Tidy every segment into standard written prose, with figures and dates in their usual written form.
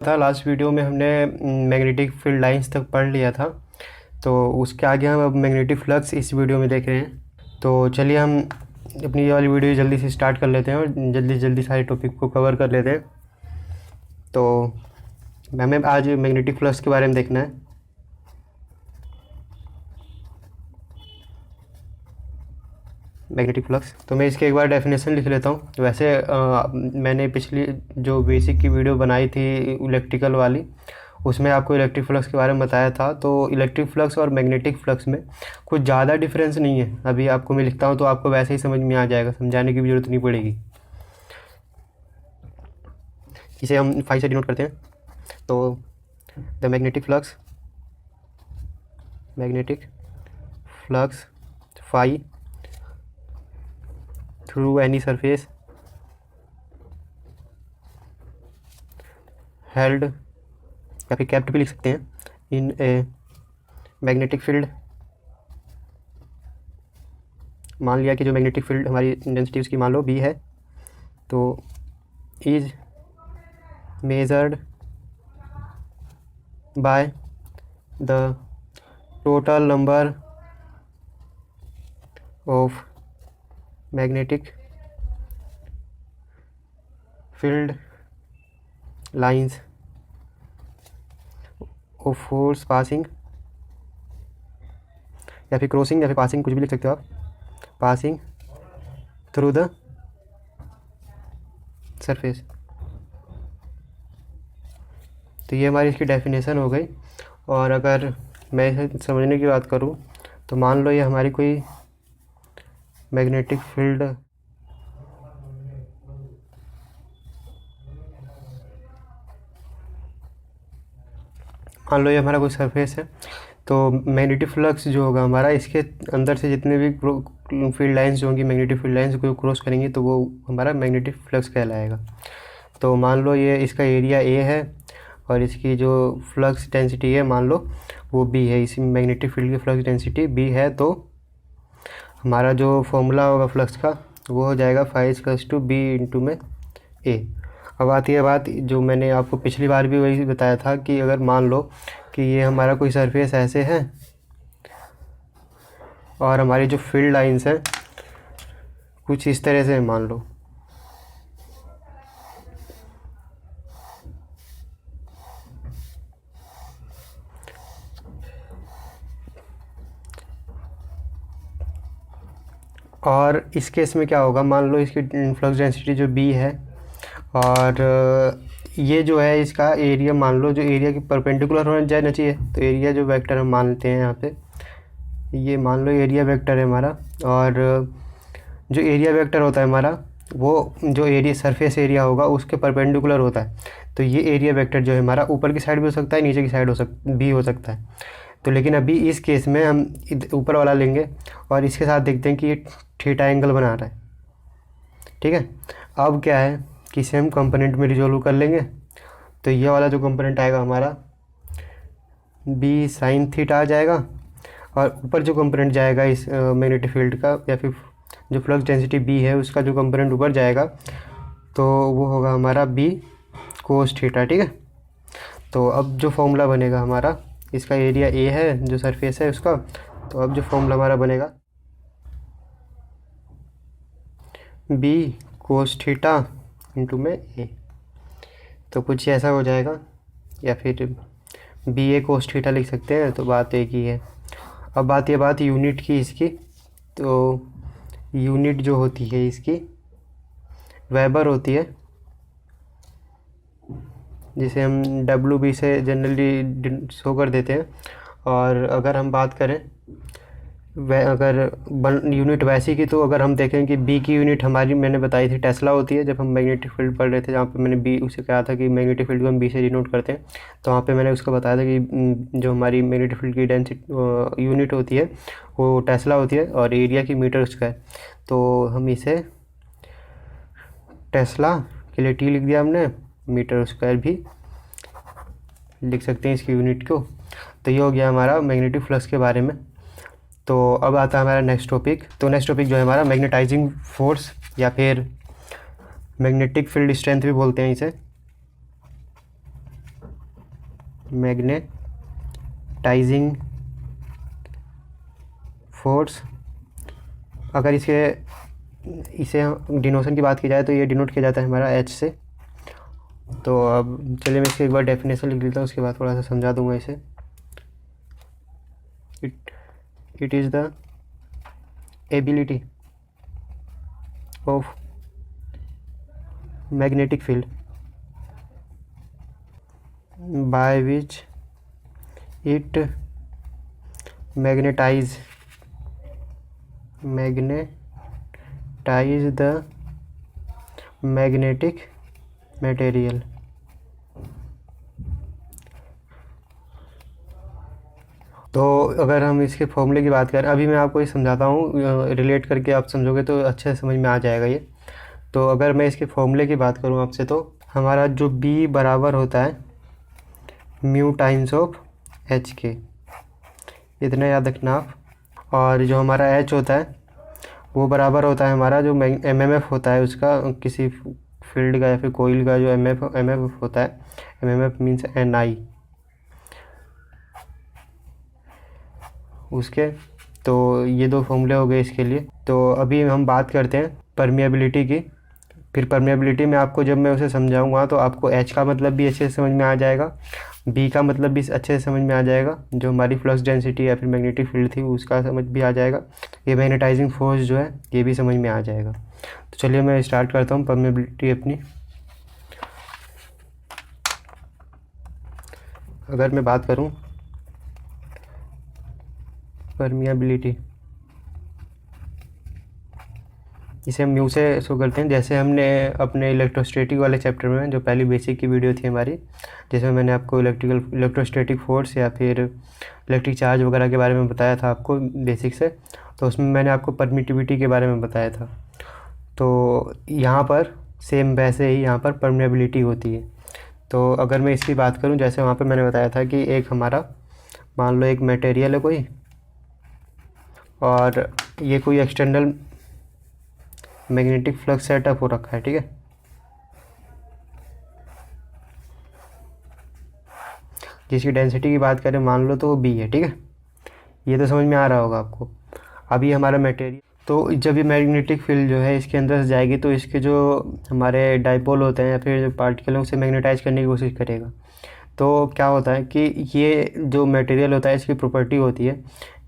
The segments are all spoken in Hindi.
था लास्ट वीडियो में हमने मैग्नेटिक फील्ड लाइंस तक पढ़ लिया था। तो उसके आगे हम अब मैग्नेटिक फ्लक्स इस वीडियो में देख रहे हैं। तो चलिए हम अपनी ये वाली वीडियो जल्दी से स्टार्ट कर लेते हैं और जल्दी जल्दी सारे टॉपिक को कवर कर लेते हैं। तो हमें आज मैग्नेटिक फ्लक्स के बारे में देखना है। मैग्नेटिक फ्लक्स, तो मैं इसके एक बार डेफिनेशन लिख लेता हूँ। वैसे मैंने पिछली जो बेसिक की वीडियो बनाई थी इलेक्ट्रिकल वाली, उसमें आपको इलेक्ट्रिक फ्लक्स के बारे में बताया था। तो इलेक्ट्रिक फ्लक्स और मैग्नेटिक फ्लक्स में कुछ ज़्यादा डिफरेंस नहीं है। अभी आपको मैं लिखता हूँ तो आपको वैसे ही समझ में आ जाएगा, समझाने की भी ज़रूरत नहीं पड़ेगी। इसे हम फाई से डिनोट करते हैं। तो the magnetic flux phi through any surface held, या फिर कैप्ट भी लिख सकते हैं, इन ए मैग्नेटिक फील्ड। मान लिया कि जो मैग्नेटिक फील्ड हमारी इंटेंसिटी उसकी मान लो बी है, तो is measured by the total number of magnetic field lines of force passing, या फिर क्रॉसिंग या फिर पासिंग, कुछ भी लिख सकते हो आप, पासिंग थ्रू द सरफेस। तो ये हमारी इसकी डेफिनेशन हो गई। और अगर मैं इसे समझने की बात करूँ तो मान लो ये हमारी कोई मैग्नेटिक फील्ड मान लो ये हमारा कोई सरफेस है। तो मैग्नेटिक फ्लक्स जो होगा हमारा, इसके अंदर से जितने भी फील्ड लाइंस जो होंगी, मैग्नेटिक फील्ड लाइंस को क्रॉस करेंगे तो वो हमारा मैग्नेटिक फ्लक्स कहलाएगा। तो मान लो ये इसका एरिया ए है और इसकी जो फ्लक्स डेंसिटी है मान लो वो बी है। इसी मैग्नेटिक फील्ड की फ्लक्स डेंसिटी बी है, तो हमारा जो फॉर्मूला होगा फ्लक्स का वो हो जाएगा phi equals to B into में ए। अब आती है बात जो मैंने आपको पिछली बार भी वही बताया था कि अगर मान लो कि ये हमारा कोई सरफेस ऐसे है और हमारी जो फील्ड लाइंस हैं कुछ इस तरह से मान लो, और इस केस में क्या होगा, मान लो इसकी फ्लक्स डेंसिटी जो बी है और ये जो है इसका एरिया मान लो जो एरिया की परपेंडिकुलर होना जाना चाहिए। तो एरिया जो वेक्टर हम मानते हैं यहाँ पे, ये मान लो एरिया वेक्टर है हमारा। और जो एरिया वेक्टर होता है हमारा वो जो एरिया सरफेस एरिया होगा उसके परपेंडिकुलर होता है। तो ये एरिया वेक्टर जो है हमारा ऊपर की साइड भी हो सकता है, नीचे की साइड भी हो सकता है। तो लेकिन अभी इस केस में हम ऊपर वाला लेंगे और इसके साथ देखते हैं कि ये थीटा एंगल बना रहा है। ठीक है, अब क्या है कि इसे हम कंपोनेंट में रिजोल्व कर लेंगे। तो ये वाला जो कंपोनेंट आएगा हमारा बी साइन थीटा आ जाएगा, और ऊपर जो कंपोनेंट जाएगा इस मैग्नेटिक फील्ड का या फिर जो फ्लक्स डेंसिटी बी है उसका जो कंपोनेंट ऊपर जाएगा तो वो होगा हमारा बी कोस थीटा। ठीक है, तो अब जो फॉर्मूला बनेगा हमारा, इसका एरिया ए है जो सरफेस है उसका, तो अब जो फॉर्मूला हमारा बनेगा बी कोस थीटा इंटू में ए। तो कुछ ऐसा हो जाएगा, या फिर बी ए कोस थीटा लिख सकते हैं। तो बात एक ही है। अब बात यूनिट की इसकी, तो यूनिट जो होती है इसकी वेबर होती है, जिसे हम डब्ल्यू बी से जनरली शो कर देते हैं। और अगर हम बात करें अगर यूनिट वैसी की, तो अगर हम देखें कि बी की यूनिट हमारी मैंने बताई थी टेस्ला होती है जब हम मैग्नेटिक फील्ड पढ़ रहे थे, जहाँ पे मैंने बी उसे कहा था कि मैग्नेटिक फील्ड को हम बी से डिनोट करते हैं। तो वहाँ पे मैंने उसको बताया था कि जो हमारी मैग्नेटिक फील्ड की डेंसिटी यूनिट होती है वो टेस्ला होती है और एरिया की मीटर स्क्वायर। तो हम इसे टेस्ला के लिए टी लिख दिया हमने, मीटर स्क्वायर भी लिख सकते हैं इसकी यूनिट को। तो ये हो गया हमारा मैग्नेटिक फ्लक्स के बारे में। तो अब आता है हमारा नेक्स्ट टॉपिक। तो नेक्स्ट टॉपिक जो है हमारा मैग्नेटाइजिंग फोर्स, या फिर मैग्नेटिक फील्ड स्ट्रेंथ भी बोलते हैं इसे। Magnetizing force. अगर इसे डिनोशन की बात की जाए तो ये डिनोट किया जाता है हमारा एच से। तो अब चलिए मैं इसकी एक बार डेफिनेशन लिख लेता हूँ, उसके बाद थोड़ा सा समझा दूंगा इसे। It is the ability of magnetic field by which it magnetize the magnetic material. तो अगर हम इसके फॉर्मूले की बात करें, अभी मैं आपको ये समझाता हूँ, रिलेट करके आप समझोगे तो अच्छे से समझ में आ जाएगा ये। तो अगर मैं इसके फॉर्मूले की बात करूँ आपसे, तो हमारा जो बी बराबर होता है म्यू टाइम्स ऑफ एच के, इतना याद रखना आप। और जो हमारा एच होता है वो बराबर होता है हमारा जो एमएमएफ होता है उसका, किसी फील्ड का या फिर कोइल का जो एमएमएफ होता है, एमएमएफ मीन्स एनआई उसके। तो ये दो फॉर्मूले हो गए इसके लिए। तो अभी हम बात करते हैं परमिएबिलिटी की। फिर परमिएबिलिटी में आपको जब मैं उसे समझाऊंगा तो आपको एच का मतलब भी अच्छे से समझ में आ जाएगा, बी का मतलब भी अच्छे से समझ में आ जाएगा, जो हमारी फ्लक्स डेंसिटी या फिर मैग्नेटिक फील्ड थी उसका समझ भी आ जाएगा, ये मैग्नेटाइजिंग फोर्स जो है ये भी समझ में आ जाएगा। तो चलिए मैं स्टार्ट करता हूँ परमिएबिलिटी अपनी। अगर मैं बात करूँ परमिएबिलिटी, इसे हम म्यू से शो करते हैं। जैसे हमने अपने इलेक्ट्रोस्टैटिक वाले चैप्टर में, जो पहली बेसिक की वीडियो थी हमारी, जिसमें मैंने आपको इलेक्ट्रोस्टैटिक फोर्स या फिर इलेक्ट्रिक चार्ज वगैरह के बारे में बताया था आपको बेसिक से, तो उसमें मैंने आपको परमिटिविटी के बारे में बताया था। तो यहाँ पर सेम वैसे ही यहाँ पर परमिएबिलिटी होती है। तो अगर मैं इसकी बात करूँ, जैसे वहाँ पर मैंने बताया था कि एक हमारा मान लो एक मटेरियल है कोई, और ये कोई एक्सटर्नल मैग्नेटिक फ्लक्स सेटअप हो रखा है, ठीक है। जिसकी डेंसिटी की बात करें मान लो तो वो बी है, ठीक है। ये तो समझ में आ रहा होगा आपको। अभी हमारा मटेरियल, तो जब ये मैग्नेटिक फील्ड जो है इसके अंदर से जाएगी तो इसके जो हमारे डाइपोल होते हैं या फिर जो पार्टिकल हैं उसे मैग्नेटाइज करने की कोशिश करेगा। तो क्या होता है कि ये जो मटेरियल होता है इसकी प्रॉपर्टी होती है,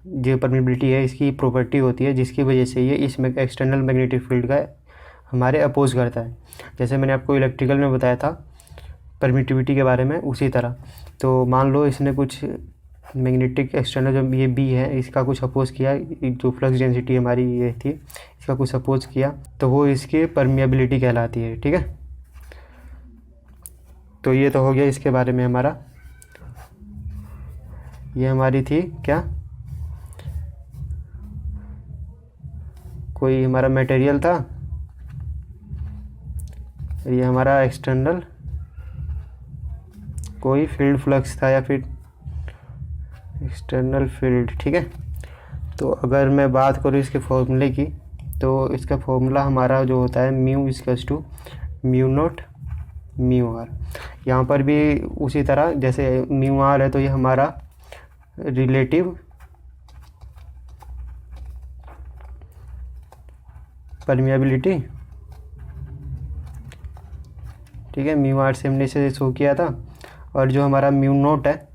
जो परमिएबिलिटी है इसकी प्रॉपर्टी होती है, जिसकी वजह से ये इस एक्सटर्नल मैग्नेटिक फील्ड का हमारे अपोज करता है। जैसे मैंने आपको इलेक्ट्रिकल में बताया था परमिटिविटी के बारे में, उसी तरह। तो मान लो इसने कुछ मैग्नेटिक एक्सटर्नल जो ये बी है इसका कुछ अपोज किया, जो फ्लक्स डेंसिटी हमारी ये थी इसका कुछ अपोज किया, तो वो इसकी परमिएबिलिटी कहलाती है, ठीक है। तो ये तो हो गया इसके बारे में हमारा। ये हमारी थी क्या, कोई हमारा मटेरियल था, ये हमारा एक्सटर्नल कोई फील्ड फ्लक्स था या फिर एक्सटर्नल फील्ड, ठीक है। तो अगर मैं बात करूँ इसके फॉर्मूले की, तो इसका फॉर्मूला हमारा जो होता है mu equals to mu naught mu R. यहाँ पर भी उसी तरह, जैसे म्यू आर है तो ये हमारा रिलेटिव परमिएबिलिटी, ठीक है। म्यू आर से हमने इसे शो किया था। और जो हमारा म्यू नोट है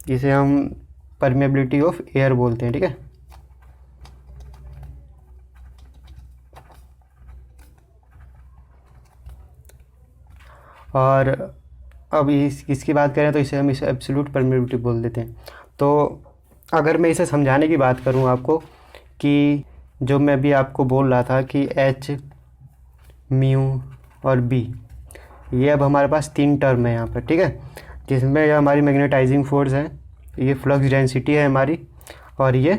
इसे हम परमिएबिलिटी ऑफ एयर बोलते हैं, ठीक है। और अब इसकी बात करें तो इसे हम इसे एब्सोल्यूट परमिएबिलिटी बोल देते हैं। तो अगर मैं इसे समझाने की बात करूं आपको, कि जो मैं भी आपको बोल रहा था कि एच, म्यू और बी, ये अब हमारे पास तीन टर्म है यहाँ पर, ठीक है। जिसमें यह हमारी मैग्नेटाइजिंग फोर्स है, ये फ्लक्स डेंसिटी है हमारी, और ये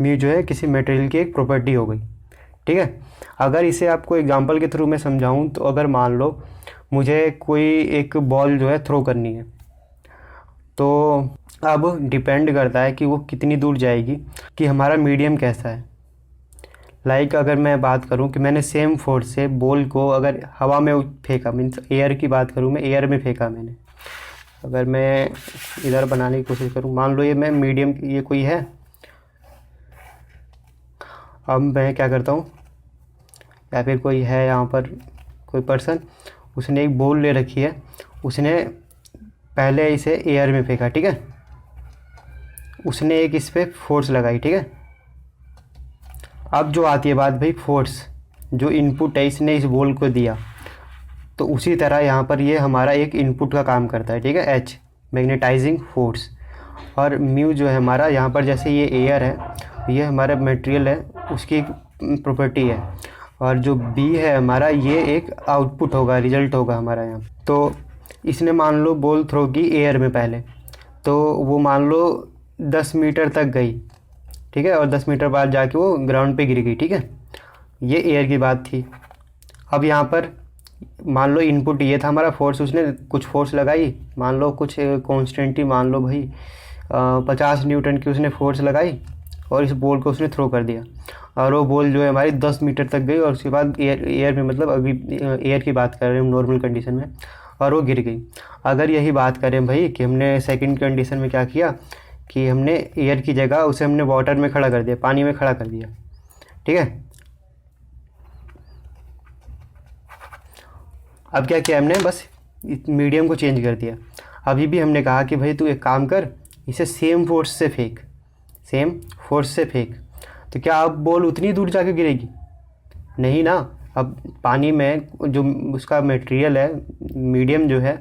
म्यू जो है किसी मटेरियल की एक प्रॉपर्टी हो गई, ठीक है। अगर इसे आपको एग्जांपल के थ्रू मैं समझाऊं, तो अगर मान लो मुझे कोई एक बॉल जो है थ्रो करनी है, तो अब डिपेंड करता है कि वो कितनी दूर जाएगी, कि हमारा मीडियम कैसा है। लाइक अगर मैं बात करूं कि मैंने सेम फोर्स से बॉल को अगर हवा में फेंका, मीन्स एयर की बात करूं मैं, एयर में फेंका मैंने, अगर मैं इधर बनाने की कोशिश करूँ, मान लो ये मैं मीडियम, ये कोई है। अब मैं क्या करता हूँ, या फिर कोई है यहाँ पर कोई पर्सन, उसने एक बॉल ले रखी है, उसने पहले इसे एयर में फेंका, ठीक है। उसने एक इस पर फोर्स लगाई, ठीक है। अब जो आती है बात भाई फोर्स, जो इनपुट है इसने इस बॉल को दिया, तो उसी तरह यहाँ पर ये हमारा एक इनपुट का काम करता है, ठीक है। एच मैग्नेटाइजिंग फोर्स, और म्यू जो है हमारा यहाँ पर, जैसे ये एयर है, ये हमारा मटेरियल है, उसकी एक प्रॉपर्टी है, और जो बी है हमारा, ये एक आउटपुट होगा, रिजल्ट होगा हमारा यहाँ। तो इसने मान लो बॉल थ्रो की एयर में पहले, तो वो मान लो 10 मीटर तक गई, ठीक है, और 10 मीटर बाद जाके वो ग्राउंड पे गिर गई, ठीक है। ये एयर की बात थी। अब यहाँ पर मान लो इनपुट ये था हमारा फोर्स, उसने कुछ फोर्स लगाई, मान लो कुछ कॉन्स्टेंट ही मान लो भाई 50 न्यूटन की उसने फोर्स लगाई, और इस बॉल को उसने थ्रो कर दिया, और वो बॉल जो है हमारी 10 मीटर तक गई, और उसके बाद एयर में, मतलब अभी एयर की बात कर रहे हैं नॉर्मल कंडीशन में, और वो गिर गई। अगर यही बात करें भाई कि हमने सेकंड कंडीशन में क्या किया कि हमने एयर की जगह उसे हमने वाटर में खड़ा कर दिया, पानी में खड़ा कर दिया, ठीक है। अब क्या किया हमने, बस मीडियम को चेंज कर दिया। अभी भी हमने कहा कि भाई तू एक काम कर, इसे सेम फोर्स से फेंक, सेम फोर्स से फेंक, तो क्या अब बॉल उतनी दूर जाके गिरेगी? नहीं ना। अब पानी में जो उसका मटेरियल है, मीडियम जो है,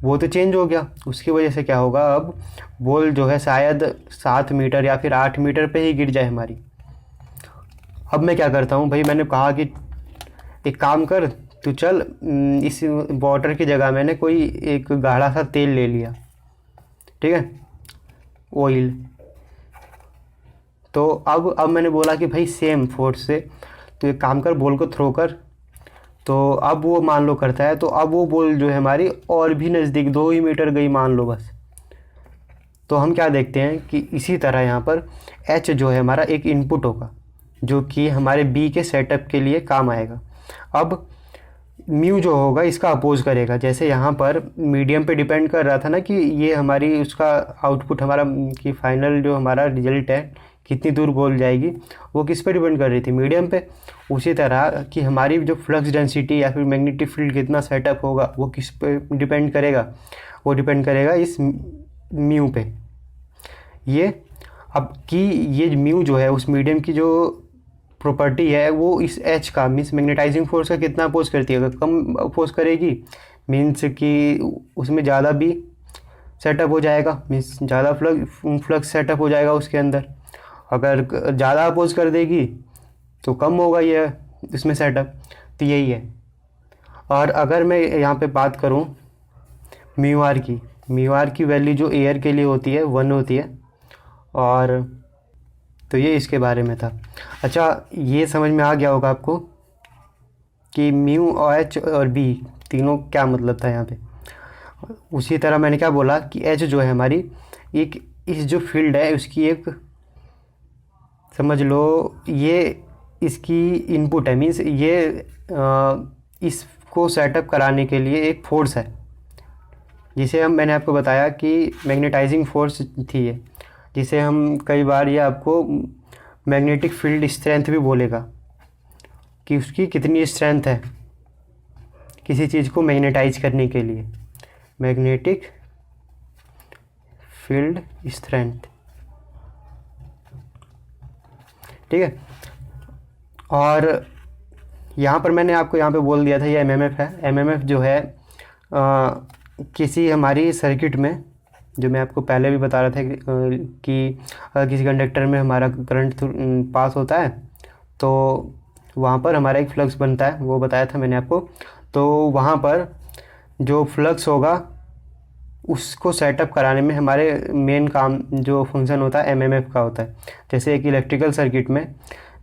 वो तो चेंज हो गया, उसकी वजह से क्या होगा, अब बॉल जो है शायद 7 मीटर या फिर 8 मीटर पे ही गिर जाए हमारी। अब मैं क्या करता हूँ भाई, मैंने कहा कि एक काम कर, तू चल इस वाटर की जगह मैंने कोई एक गाढ़ा सा तेल ले लिया, ठीक है, ऑयल। तो अब मैंने बोला कि भाई सेम फोर्स से तू एक काम कर, बॉल को थ्रो कर। तो अब वो मान लो करता है, तो अब वो बॉल जो है हमारी और भी नज़दीक 2 ही मीटर गई मान लो बस। तो हम क्या देखते हैं कि इसी तरह यहाँ पर एच जो है हमारा एक इनपुट होगा, जो कि हमारे बी के सेटअप के लिए काम आएगा। अब म्यू जो होगा इसका अपोज करेगा, जैसे यहाँ पर मीडियम पे डिपेंड कर रहा था ना कि ये हमारी उसका आउटपुट हमारा कि फाइनल जो हमारा रिजल्ट है कितनी दूर बॉल जाएगी, वो किस पे डिपेंड कर रही थी, मीडियम पे। उसी तरह कि हमारी जो फ्लक्स डेंसिटी या फिर मैग्नेटिक फील्ड कितना सेटअप होगा वो किस पे डिपेंड करेगा, वो डिपेंड करेगा इस म्यू पे। ये अब कि ये म्यू जो है उस मीडियम की जो प्रॉपर्टी है वो इस एच का, मीन्स मैग्नेटाइजिंग फोर्स का कितना अपोज करती है। अगर कम अपोज करेगी मीन्स कि उसमें ज़्यादा भी सेटअप हो जाएगा, मीन्स ज़्यादा फ्लक्स सेटअप हो जाएगा उसके अंदर। अगर ज़्यादा अपोज कर देगी तो कम होगा ये इसमें सेटअप। तो यही है। और अगर मैं यहाँ पे बात करूँ म्यू आर की वैल्यू जो एयर के लिए होती है 1 होती है। और तो ये इसके बारे में था। अच्छा, ये समझ में आ गया होगा आपको कि म्यू और एच और बी तीनों क्या मतलब था यहाँ पे। उसी तरह मैंने क्या बोला कि एच जो है हमारी एक, इस जो फील्ड है उसकी एक, समझ लो ये इसकी इनपुट है, मीन्स ये इसको सेटअप कराने के लिए एक फोर्स है, जिसे मैंने आपको बताया कि मैग्नेटाइजिंग फोर्स थी ये, जिसे हम कई बार ये आपको मैग्नेटिक फील्ड स्ट्रेंथ भी बोलेगा कि उसकी कितनी स्ट्रेंथ है किसी चीज़ को मैग्नेटाइज करने के लिए, मैग्नेटिक फील्ड स्ट्रेंथ, ठीक है। और यहाँ पर मैंने आपको यहाँ पे बोल दिया था ये एमएमएफ है। एमएमएफ जो है किसी हमारी सर्किट में, जो मैं आपको पहले भी बता रहा था कि किसी कंडक्टर में हमारा करंट पास होता है तो वहाँ पर हमारा एक फ्लक्स बनता है, वो बताया था मैंने आपको। तो वहाँ पर जो फ्लक्स होगा उसको सेटअप कराने में हमारे मेन काम जो फंक्शन होता है एमएमएफ का होता है। जैसे एक इलेक्ट्रिकल सर्किट में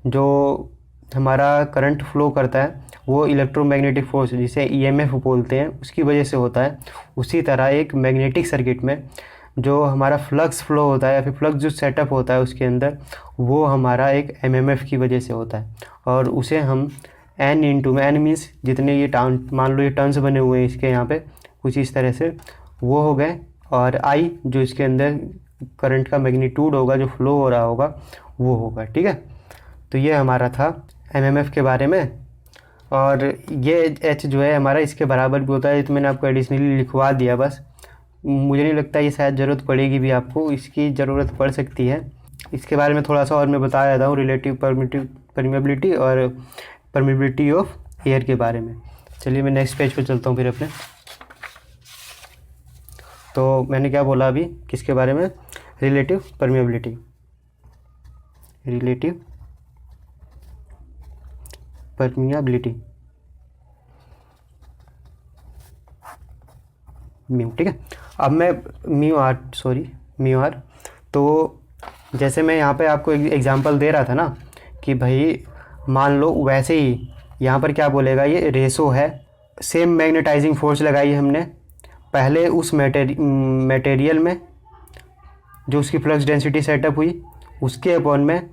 जो हमारा करंट फ्लो करता है वो इलेक्ट्रोमैग्नेटिक फोर्स, जिसे ईएमएफ बोलते हैं, उसकी वजह से होता है। उसी तरह एक मैग्नेटिक सर्किट में जो हमारा फ्लक्स फ्लो होता है या फिर फ्लक्स जो सेटअप होता है उसके अंदर, वो हमारा एक एमएमएफ की वजह से होता है। और उसे हम एन मीन्स जितने ये मान लो ये टर्न्स बने हुए हैं इसके यहाँ पे कुछ इस तरह से, वो हो गए, और आई जो इसके अंदर करंट का मैग्नीट्यूड होगा जो फ्लो हो रहा होगा वो होगा। ठीक है, तो ये हमारा था एमएमएफ के बारे में। और ये एच जो है हमारा इसके बराबर भी होता है, तो मैंने आपको एडिशनली लिखवा दिया बस। मुझे नहीं लगता ये शायद ज़रूरत पड़ेगी भी, आपको इसकी ज़रूरत पड़ सकती है। इसके बारे में थोड़ा सा और मैं बता देता हूँ, रिलेटिव परमिबिलिटी और परमिबिलिटी ऑफ एयर के बारे में। चलिए मैं नेक्स्ट पेज पे चलता हूँ फिर अपने। तो मैंने क्या बोला अभी किसके बारे में, relative permeability, relative permeability mu. ठीक है, अब मैं म्यू आर। तो जैसे मैं यहाँ पे आपको एग्जांपल दे रहा था ना कि भाई मान लो वैसे ही यहाँ पर क्या बोलेगा, ये रेशो है, सेम मैग्नेटाइजिंग फोर्स लगाई है हमने पहले उस मटेरियल में जो उसकी फ्लक्स डेंसिटी सेटअप हुई, उसके अपॉन में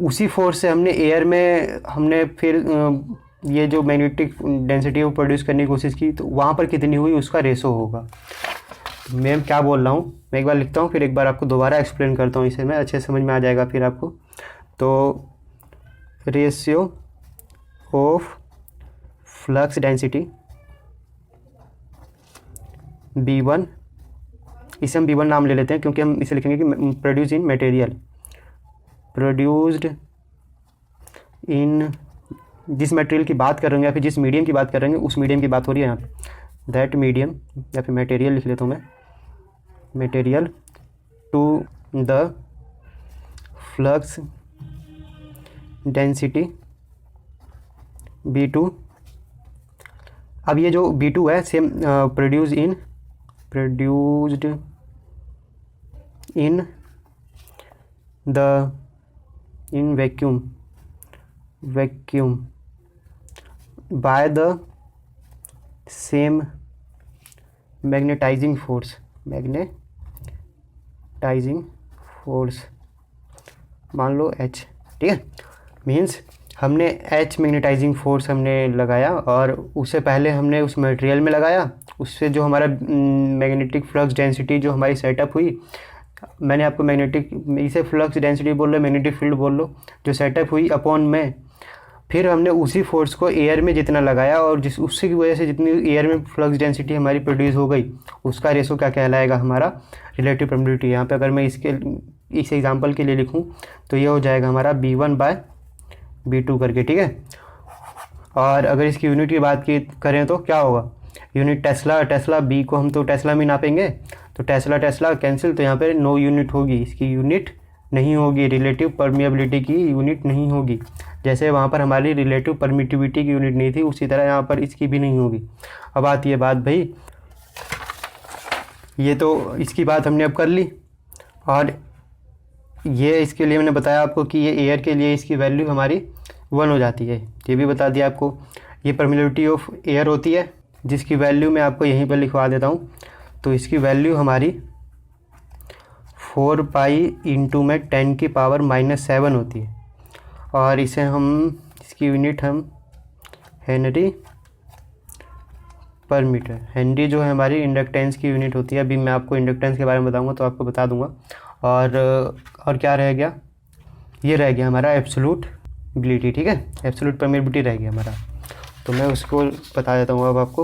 उसी फोर्स से हमने एयर में हमने फिर ये जो मैग्नेटिक डेंसिटी वो प्रोड्यूस करने की कोशिश की, तो वहाँ पर कितनी हुई उसका रेशो होगा। मैं क्या बोल रहा हूँ, मैं एक बार लिखता हूँ फिर एक बार आपको दोबारा एक्सप्लेन करता हूँ, इसे मैं अच्छे समझ में आ जाएगा फिर आपको। तो ratio of flux density B1, इसे हम B1 नाम ले लेते हैं क्योंकि हम इसे लिखेंगे कि produce in material, produced in, जिस मटेरियल की बात कर रहे हैं या फिर जिस मीडियम की बात कर रहे हैं उस मीडियम की बात हो रही है यहाँ पे, दैट मीडियम या फिर मटेरियल लिख लेता हूँ मैं, material to the flux density B2। अब ये जो B2 है same produced in the in vacuum by the same magnetizing force मान लो H। ठीक है, मीन्स हमने H मैग्नेटाइजिंग फोर्स हमने लगाया और उससे पहले हमने उस मटेरियल में लगाया, उससे जो हमारा मैग्नेटिक फ्लक्स डेंसिटी जो हमारी सेटअप हुई, मैंने आपको मैग्नेटिक, इसे फ्लक्स डेंसिटी बोल लो, मैग्नेटिक फील्ड बोल लो, जो सेटअप हुई अपॉन में फिर हमने उसी फोर्स को एयर में जितना लगाया और जिस उसकी वजह से जितनी एयर में फ्लक्स डेंसिटी हमारी प्रोड्यूस हो गई उसका रेशो क्या कहलाएगा, हमारा रिलेटिव परमिबिलिटी। यहाँ पे अगर मैं इस एग्जांपल के लिए लिखूँ तो ये हो जाएगा हमारा B1/B2 करके। ठीक है, और अगर इसकी यूनिट की बात की करें तो क्या होगा, यूनिट टेस्ला B को हम तो टेस्ला में नापेंगे, तो टेस्ला कैंसिल, तो यहाँ पे नो यूनिट होगी, इसकी यूनिट नहीं होगी, रिलेटिव परमिएबिलिटी की यूनिट नहीं होगी। जैसे वहाँ पर हमारी रिलेटिव परमिटिविटी की यूनिट नहीं थी उसी तरह यहाँ पर इसकी भी नहीं होगी। अब आती है बात भाई, ये तो इसकी बात हमने अब कर ली, और ये इसके लिए मैंने बताया आपको कि ये एयर के लिए इसकी वैल्यू हमारी 1 हो जाती है, ये भी बता दिया आपको। ये परमिबिलिटी ऑफ एयर होती है जिसकी वैल्यू मैं आपको यहीं पर लिखवा देता हूँ, तो इसकी वैल्यू हमारी 4 पाई इंटू में 10⁻⁻7 होती है, और इसे इसकी यूनिट हम हेनरी पर मीटर, हेनरी जो है हमारी इंडक्टेंस की यूनिट होती है। अभी मैं आपको इंडक्टेंस के बारे में बताऊंगा तो आपको बता दूंगा। और क्या रह गया, ये रह गया हमारा एब्सोल्यूट बिलिटी। ठीक है, एब्सोल्यूट परमिबिलिटी रह गया हमारा, तो मैं उसको बता देता हूँ अब आपको।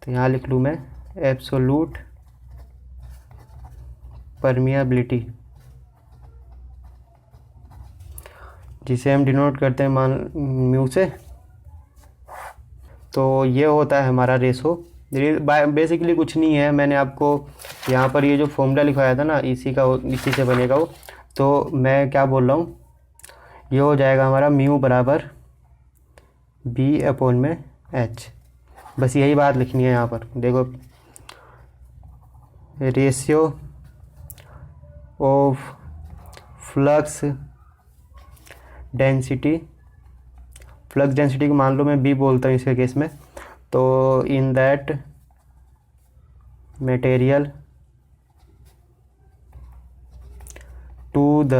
तो यहाँ लिख लूँ मैं एब्सोल्यूट परमिएबिलिटी, जिसे हम डिनोट करते हैं म्यू से। तो ये होता है हमारा रेशो, बेसिकली कुछ नहीं है, मैंने आपको यहाँ पर ये जो फॉर्मूला लिखवाया था ना इसी से बनेगा वो। तो मैं क्या बोल रहा हूँ, ये हो जाएगा हमारा म्यू बराबर B/H, बस यही बात लिखनी है यहाँ पर। देखो, रेशियो ऑफ फ्लक्स डेंसिटी को मान लो मैं B बोलता हूँ इसके केस में, तो in that material to the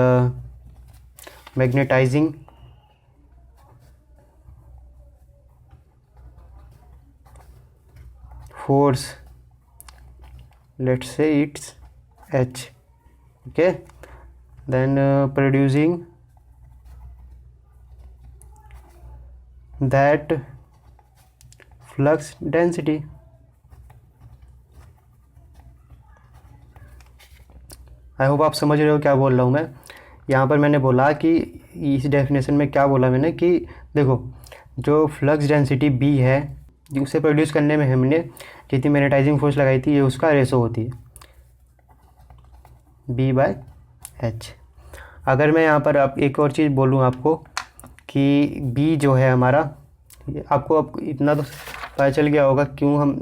magnetizing force let's say it's H. Okay, then producing that flux density. I hope आप समझ रहे हो क्या बोल रहा हूँ मैं। यहाँ पर मैंने बोला कि इस डेफिनेशन में क्या बोला मैंने कि देखो जो फ्लक्स डेंसिटी बी है उसे प्रोड्यूस करने में हमने जितनी मैग्नेटाइजिंग फोर्स लगाई थी ये उसका रेशो होती है बी बाय एच। अगर मैं यहाँ पर आप एक और चीज़ बोलूँ आपको कि बी जो है हमारा, आपको अब इतना तो पता चल गया होगा क्यों हम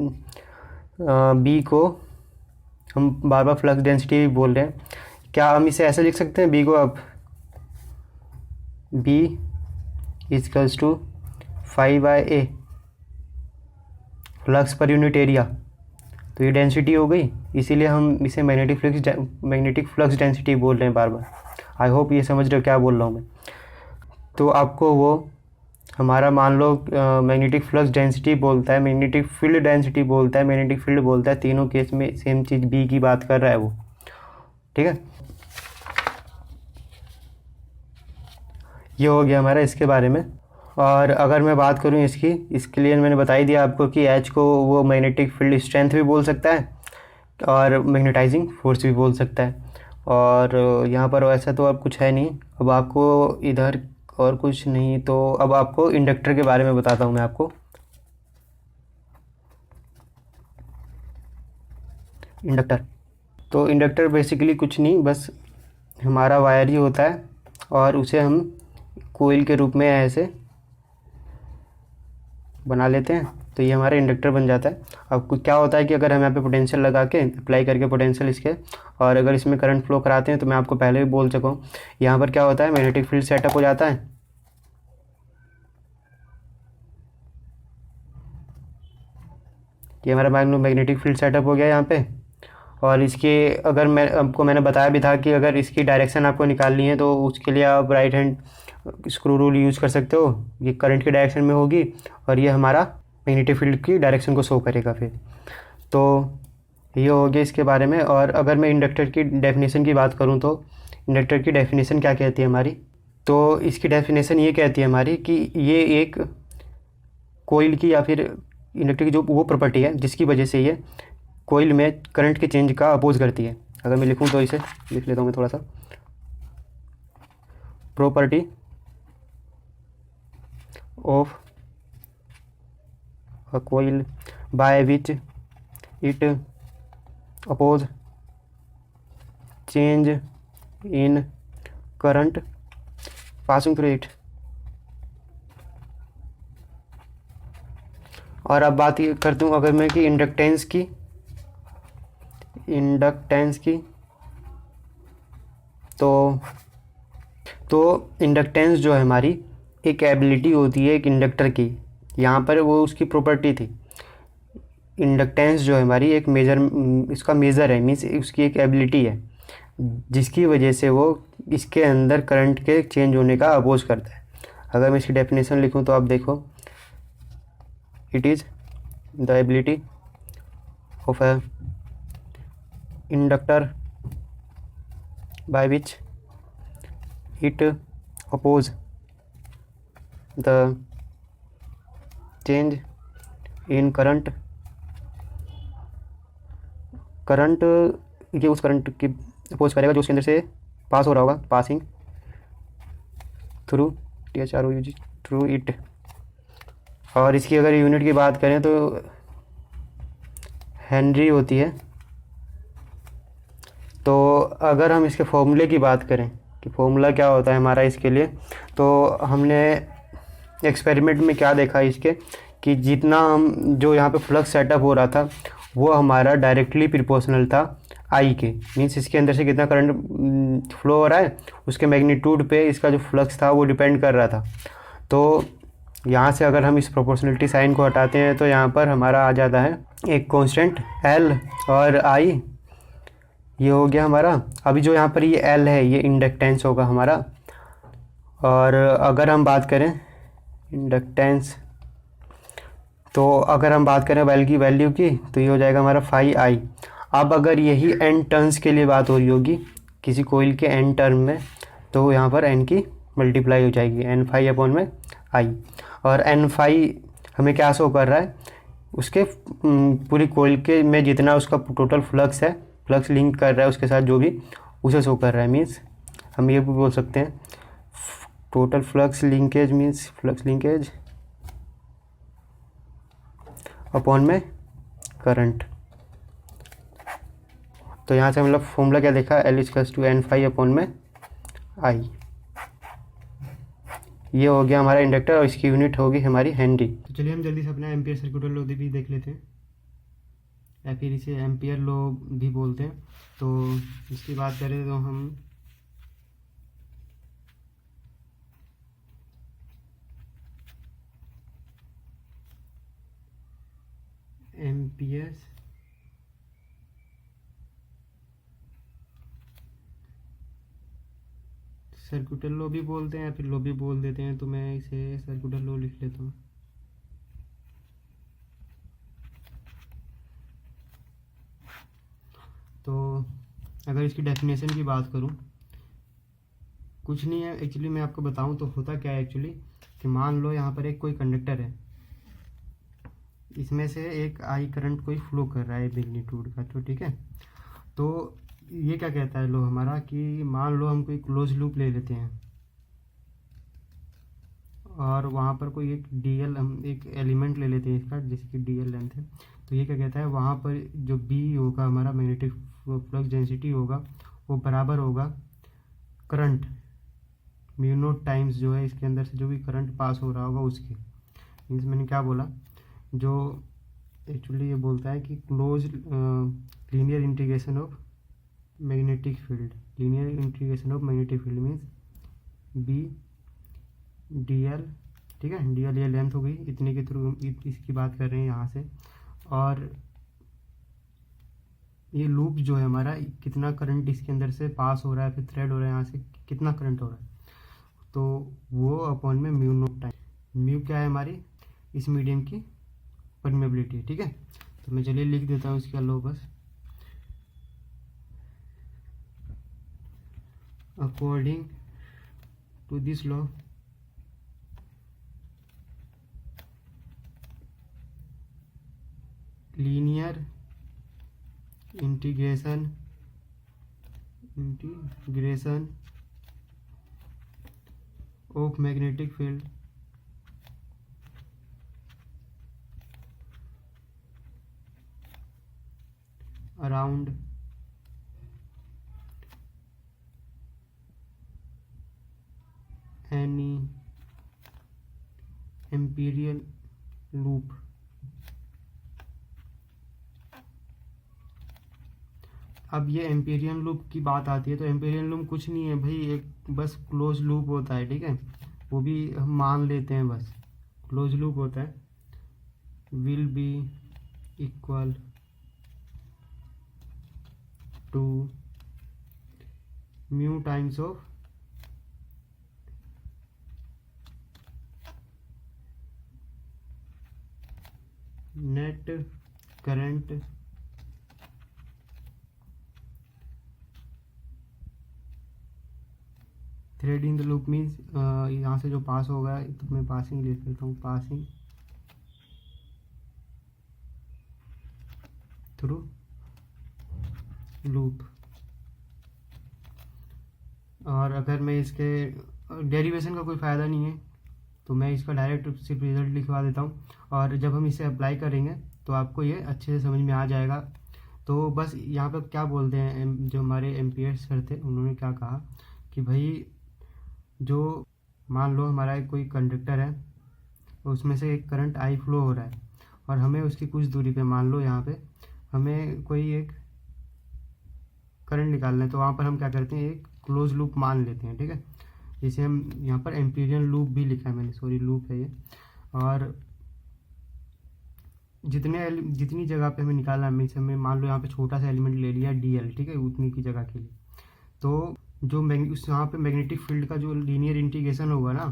बी को हम बार बार फ्लक्स डेंसिटी भी बोल रहे हैं। क्या हम इसे ऐसे लिख सकते हैं बी को अब B equals to 5/A flux पर यूनिट एरिया, तो ये डेंसिटी हो गई, इसीलिए हम इसे मैग्नेटिक फ्लक्स डेंसिटी बोल रहे हैं बार बार। आई होप ये समझ रहे हो क्या बोल रहा हूँ मैं। तो आपको वो हमारा मान लो मैग्नेटिक फ्लक्स डेंसिटी बोलता है, मैग्नेटिक फील्ड डेंसिटी बोलता है, मैग्नेटिक फील्ड बोलता है, तीनों केस में सेम चीज़ बी की बात कर रहा है वो। ठीक है, ये हो गया हमारा इसके बारे में। और अगर मैं बात करूँ इसके लिए मैंने बता ही दिया आपको कि एच को वो मैग्नेटिक फील्ड स्ट्रेंथ भी बोल सकता है और मैग्नेटाइजिंग फोर्स भी बोल सकता है। और यहाँ पर वैसा तो अब कुछ है नहीं, अब आपको इधर और कुछ नहीं, तो अब आपको इंडक्टर के बारे में बताता हूँ मैं आपको। इंडक्टर, तो इंडक्टर बेसिकली कुछ नहीं, बस हमारा वायर ही होता है और उसे हम कोइल के रूप में ऐसे बना लेते हैं, तो ये हमारा इंडक्टर बन जाता है। अब क्या होता है कि अगर हम यहाँ पे पोटेंशियल लगा के अप्लाई करके पोटेंशियल इसके, और अगर इसमें करंट फ्लो कराते हैं, तो मैं आपको पहले भी बोल सकूँ यहाँ पर क्या होता है मैग्नेटिक फील्ड सेटअप हो जाता है। ये हमारा मैग्नेटिक फील्ड सेटअप हो गया यहाँ पे। और इसके अगर मैंने बताया भी था कि अगर इसकी डायरेक्शन आपको निकालनी है तो उसके लिए आप right hand screw rule use कर सकते हो। ये करंट की डायरेक्शन में होगी और ये हमारा मैग्नेटिक फील्ड की डायरेक्शन को शो करेगा फिर। तो ये हो गया इसके बारे में। और अगर मैं इंडक्टर की डेफिनेशन की बात करूँ तो इंडक्टर की डेफिनेशन क्या कहती है हमारी, तो इसकी डेफिनेशन ये कहती है हमारी कि ये एक कोइल की या फिर इंडक्टर की जो वो प्रॉपर्टी है जिसकी वजह से ये कोइल में करंट के चेंज का अपोज करती है। अगर मैं लिखूँ तो इसे लिख लेता हूँ मैं थोड़ा सा, property of a coil by which it oppose change in current passing through it. और अब बात करता हूँ अगर मैं कि इंडक्टेंस की, तो इंडक्टेंस जो है हमारी एक एबिलिटी होती है एक इंडक्टर की, यहाँ पर वो उसकी प्रॉपर्टी थी। इंडक्टेंस जो है हमारी एक इसका मेज़र है, मीन्स उसकी एक एबिलिटी है जिसकी वजह से वो इसके अंदर करंट के चेंज होने का अपोज करता है। अगर मैं इसकी डेफिनेशन लिखूँ तो आप देखो, it is the ability of a inductor by which it oppose the change in current ये उस करंट की अपोज करेगा जो उसके अंदर से पास हो रहा होगा, passing through THROUG through it. और इसकी अगर यूनिट की बात करें तो हेनरी होती है। तो अगर हम इसके फॉर्मूले की बात करें कि फॉर्मूला क्या होता है हमारा इसके लिए, तो हमने एक्सपेरिमेंट में क्या देखा इसके कि जितना हम जो यहाँ पे फ्लक्स सेटअप हो रहा था वो हमारा डायरेक्टली प्रोपोर्शनल था आई के, मीन्स इसके अंदर से कितना करंट फ्लो हो रहा है उसके मैग्नीट्यूड पे इसका जो फ्लक्स था वो डिपेंड कर रहा था। तो यहाँ से अगर हम इस प्रोपोर्शनलिटी साइन को हटाते हैं तो यहाँ पर हमारा आ जाता है एक कांस्टेंट एल और आई, ये हो गया हमारा। अभी जो यहाँ पर ये एल है ये इंडक्टेंस होगा हमारा। और अगर हम बात करें इंडक्टेंस, तो अगर हम बात करें वैल्यू की तो ये हो जाएगा हमारा 5I। अब अगर यही एन टर्न्स के लिए बात हो रही होगी किसी कोइल के एन टर्म में, तो यहाँ पर एन की मल्टीप्लाई हो जाएगी एन फाई अपॉन में आई। और एन फाई हमें क्या शो कर रहा है, उसके पूरी कोइल के में जितना उसका टोटल फ्लक्स है, फ्लक्स लिंक कर रहा है उसके साथ जो भी, उसे शो कर रहा है। मीन्स हम ये भी बोल सकते हैं total flux linkage means flux linkage upon में करंट। तो यहाँ से मतलब फॉर्मूला क्या देखा, L equals to N phi upon में आई। ये हो गया हमारा इंडक्टर और इसकी यूनिट होगी हमारी हेनरी। तो चलिए हम जल्दी से अपना एम्पियर सर्किटल लॉ भी देख लेते हैं, या फिर इसे एम्पियर लॉ भी बोलते हैं। तो इसकी बात करें तो हम एम्पियर सर्किटल लॉ भी बोलते हैं या फिर लॉ भी बोल देते हैं, तो मैं इसे सर्किटल लॉ लिख लेता हूँ। तो अगर इसकी डेफिनेशन की बात करूँ, कुछ नहीं है एक्चुअली, मैं आपको बताऊँ तो होता क्या है एक्चुअली, कि मान लो यहाँ पर एक कोई कंडक्टर है, इसमें से एक आई करंट कोई फ्लो कर रहा है मैग्नीट्यूड का, तो ठीक है। तो ये क्या कहता है लो हमारा, कि मान लो हम कोई क्लोज लूप ले लेते हैं और वहाँ पर कोई एक डीएल, हम एक एलिमेंट ले लेते हैं इसका, जैसे कि डीएल लेंथ है। तो ये क्या कहता है, वहाँ पर जो बी होगा हमारा मैग्नेटिक फ्लक्स डेंसिटी होगा, वो बराबर होगा करंट म्यू नॉट टाइम्स जो है इसके अंदर से जो भी करंट पास हो रहा होगा उसके। मीन्स मैंने क्या बोला, जो एक्चुअली ये बोलता है कि close linear integration of magnetic field, linear integration of magnetic field means B D L, ठीक है। डी एल ये लेंथ हो गई, इतने के थ्रू इसकी बात कर रहे हैं यहाँ से। और ये लूप जो है हमारा, कितना करंट इसके अंदर से पास हो रहा है, फिर थ्रेड हो रहा है यहाँ से कितना करंट हो रहा है, तो वो अपॉन में म्यू नॉट टाइम। म्यू क्या है हमारी इस मीडियम की परमेबिलिटी, ठीक है। तो मैं चलिए लिख देता हूँ इसका लो बस, according to this law linear integration of magnetic field around any amperian loop. अब ये एम्पीरियन लूप की बात आती है, तो एम्पीरियन लूप कुछ नहीं है भाई, एक बस क्लोज लूप होता है, ठीक है। वो भी हम मान लेते हैं, बस क्लोज लूप होता है, will be equal to mu times of net current thread in the loop. मीन्स यहाँ से जो पास होगा, तो मैं पासिंग लिख लेता हूँ, पासिंग थ्रू लूप। और अगर मैं इसके डेरिवेशन का कोई फ़ायदा नहीं है, तो मैं इसका डायरेक्ट सिर्फ रिजल्ट लिखवा देता हूँ, और जब हम इसे अप्लाई करेंगे तो आपको ये अच्छे से समझ में आ जाएगा। तो बस यहाँ पर क्या बोलते हैं, जो हमारे एम्पियर सर थे उन्होंने क्या कहा कि भाई, जो मान लो हमारा एक कोई कंडक्टर है, उसमें से एक करंट आई फ्लो हो रहा है, और हमें उसकी कुछ दूरी पे, मान लो यहाँ पे हमें कोई एक करंट निकालना है, तो वहाँ पर हम क्या करते हैं, एक क्लोज लूप मान लेते हैं, ठीक है। जिसे हम यहाँ पर एम्पीरियन लूप भी लिखा है मैंने, सॉरी लूप है ये। और जितनी जगह पे हमें निकालना है, मीन्स हमें मान लो यहाँ पे छोटा सा एलिमेंट ले लिया डी एल, ठीक है, उतनी की जगह के लिए। तो जो उस यहाँ पे मैग्नेटिक फील्ड का जो लीनियर इंटीग्रेशन होगा ना,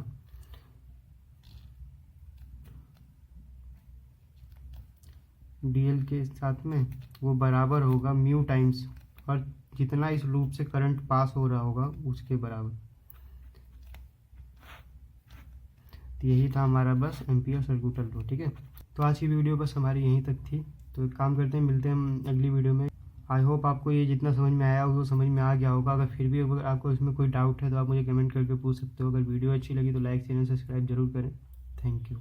DL के साथ में वो बराबर होगा म्यू टाइम्स, और जितना इस लूप से करंट पास हो रहा होगा उसके बराबर। तो यही था हमारा बस एम्पियर सर्कुटल लॉ। ठीक है, तो आज की वीडियो बस हमारी यहीं तक थी। तो एक काम करते हैं, मिलते हैं हम अगली वीडियो में। आई होप आपको ये जितना समझ में आया वो समझ में आ गया होगा। अगर फिर भी अगर आपको इसमें कोई डाउट है तो आप मुझे कमेंट करके पूछ सकते हो। अगर वीडियो अच्छी लगी तो लाइक चैनल सब्सक्राइब जरूर करें। Thank you.